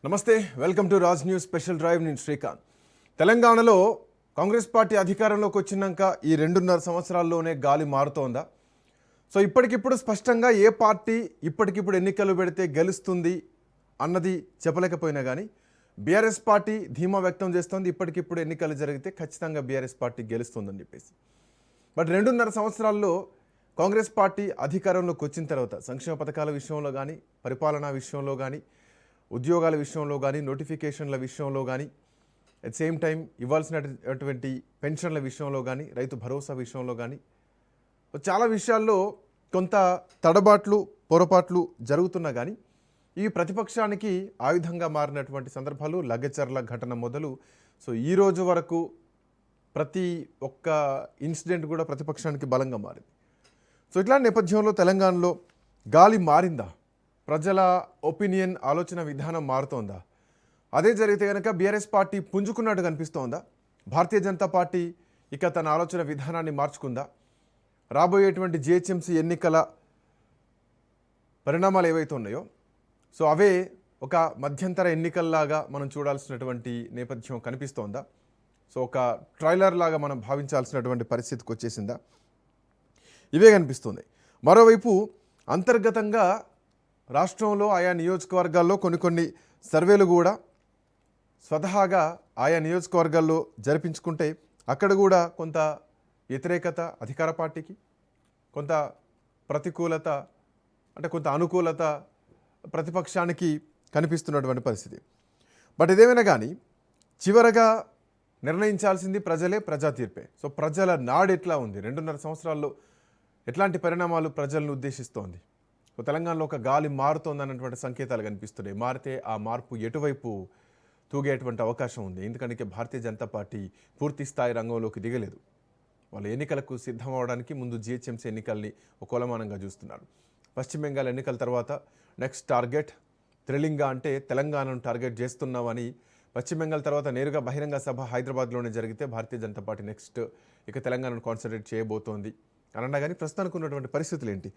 నమస్తే welcome to Raj news special drive నేను శ్రీకాంత్. తెలంగాణలో కాంగ్రెస్ పార్టీ అధికారంలోకి వచ్చినాక ఈ 2.5 సంవత్సరాల్లోనే గాలి మారుతోందా? సో ఇప్పటికిప్పుడు స్పష్టంగా ఏ పార్టీ ఇప్పటికిప్పుడు ఎన్నికలు పెడితే గెలుస్తుంది అన్నది చెప్పలేకపోయినా కానీ బీఆర్ఎస్ పార్టీ ధీమా వ్యక్తం చేస్తోంది. ఇప్పటికిప్పుడు ఎన్నికలు జరిగితే ఖచ్చితంగా బీఆర్ఎస్ పార్టీ గెలుస్తుందని చెప్పేసి. బట్ 2.5 సంవత్సరాల్లో కాంగ్రెస్ పార్టీ అధికారంలోకి వచ్చిన తర్వాత సంక్షేమ పథకాల విషయంలో కానీ, పరిపాలనా విషయంలో కానీ, ఉద్యోగాల విషయంలో కానీ, నోటిఫికేషన్ల విషయంలో కానీ, అట్ సేమ్ టైం ఇవ్వాల్సినటువంటి పెన్షన్ల విషయంలో కానీ, రైతు భరోసా విషయంలో కానీ చాలా విషయాల్లో కొంత తడబాట్లు పొరపాట్లు జరుగుతున్నా కానీ ఇవి ప్రతిపక్షానికి ఆయుధంగా మారినటువంటి సందర్భాలు, లగచర్ల ఘటన మొదలు సో ఈ రోజు వరకు ప్రతి ఒక్క ఇన్సిడెంట్ కూడా ప్రతిపక్షానికి బలంగా మారింది. సో ఇట్లాంటి నేపథ్యంలో తెలంగాణలో గాలి మారిందా? ప్రజల ఒపీనియన్, ఆలోచన విధానం మారుతోందా? అదే జరిగితే కనుక BRS party పుంజుకున్నట్టు కనిపిస్తోందా? Bharatiya Janata party ఇక తన ఆలోచన విధానాన్ని మార్చుకుందా? రాబోయేటువంటి జిహెచ్ఎంసీ ఎన్నికల పరిణామాలు ఏవైతే ఉన్నాయో సో అవే ఒక మధ్యంతర ఎన్నికల్లాగా మనం చూడాల్సినటువంటి నేపథ్యం కనిపిస్తోందా? సో ఒక ట్రైలర్ లాగా మనం భావించాల్సినటువంటి పరిస్థితికి వచ్చేసిందా? ఇవే కనిపిస్తుంది. మరోవైపు అంతర్గతంగా రాష్ట్రంలో ఆయా నియోజకవర్గాల్లో కొన్ని సర్వేలు కూడా స్వతహాగా ఆయా నియోజకవర్గాల్లో జరిపించుకుంటే అక్కడ కూడా కొంత వ్యతిరేకత అధికార పార్టీకి, కొంత ప్రతికూలత అంటే కొంత అనుకూలత ప్రతిపక్షానికి కనిపిస్తున్నటువంటి పరిస్థితి. బట్ ఇదేమైనా కానీ చివరగా నిర్ణయించాల్సింది ప్రజలే, ప్రజా తీర్పే. సో ప్రజల నాడు ఎట్లా ఉంది, 2.5 సంవత్సరాల్లో ఎట్లాంటి పరిణామాలు ప్రజలను ఉద్దేశిస్తోంది? తెలంగాణలో ఒక గాలి మారుతోందన్నటువంటి సంకేతాలు కనిపిస్తున్నాయి. మారితే ఆ మార్పు ఎటువైపు తూగేటువంటి అవకాశం ఉంది? ఎందుకంటే భారతీయ జనతా పార్టీ పూర్తి స్థాయి రంగంలోకి దిగలేదు. వాళ్ళు ఎన్నికలకు సిద్ధం అవడానికి ముందు జిహెచ్ఎంసీ ఎన్నికల్ని ఒక కొలమానంగా చూస్తున్నారు. పశ్చిమ బెంగాల్ ఎన్నికల తర్వాత నెక్స్ట్ టార్గెట్ త్రిలింగ అంటే తెలంగాణను టార్గెట్ చేస్తున్నామని పశ్చిమ బెంగాల్ తర్వాత నేరుగా బహిరంగ సభ హైదరాబాద్లోనే జరిగితే భారతీయ జనతా పార్టీ నెక్స్ట్ ఇక తెలంగాణను కాన్సన్ట్రేట్ చేయబోతోంది అని అన్నా కానీ ప్రస్తుతానికి ఉన్నటువంటి పరిస్థితులు ఏంటి?